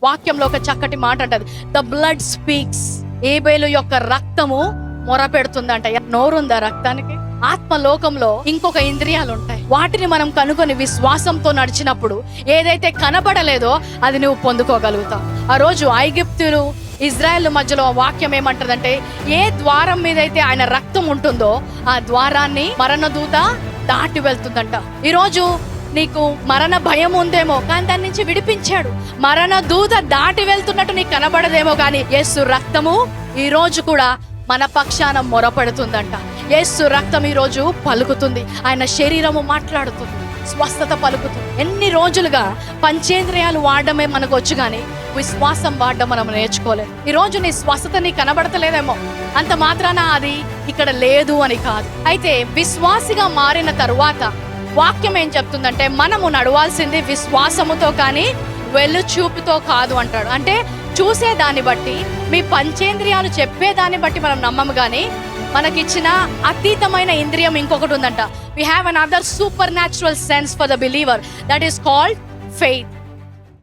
వాక్యంలో ఒక చక్కటి మాట అంటది, ద బ్లడ్ స్పీక్స్. ఏబేలు యొక్క రక్తము మొర పెడుతుందంట. నోరుందా రక్తానికి? ఆత్మలోకంలో ఇంకొక ఇంద్రియాలు ఉంటాయి. వాటిని మనం కనుగొని విశ్వాసంతో నడిచినప్పుడు ఏదైతే కనబడలేదో అది నువ్వు పొందుకోగలుగుతావు. ఆ రోజు ఐగుప్తులు ఇజ్రాయెల్ మధ్యలో వాక్యం ఏమంటదంటే, ఏ ద్వారం మీద అయితే ఆయన రక్తం ఉంటుందో ఆ ద్వారాన్ని మరణదూత దాటి వెళ్తుందంట. ఈరోజు నీకు మరణ భయం ఉందేమో, కానీ దాని నుంచి విడిపించాడు. మరణ దూత దాటి వెళ్తున్నట్టు నీకు కనబడదేమో, కానీ యేసు రక్తము ఈ రోజు కూడా మన పక్షాన మొరపెడుతుందంట. యేసు రక్తం ఈ రోజు పలుకుతుంది. ఆయన శరీరము మాట్లాడుతుంది, స్వస్థత పలుకుతుంది. ఎన్ని రోజులుగా పంచేంద్రియాలు వాడడమే మనకు వచ్చు, కానీ విశ్వాసం వాడడం మనం నేర్చుకోలేదు. ఈ రోజు నీ స్వస్థత నీ కనబడతలేదేమో, అంత మాత్రాన అది ఇక్కడ లేదు అని కాదు. అయితే విశ్వాసిగా మారిన తరువాత వాక్యం ఏం చెప్తుందంటే, మనము నడవాల్సింది విశ్వాసముతో కానీ వెలుచూపుతో కాదు అంటాడు. అంటే చూసేదాన్ని బట్టి, మీ పంచేంద్రియాలు చెప్పేదాన్ని బట్టి మనం నమ్మము, కానీ మనకిచ్చిన అతీతమైన ఇంద్రియం ఇంకొకటి ఉందంట. We have another supernatural sense for the believer that is called faith.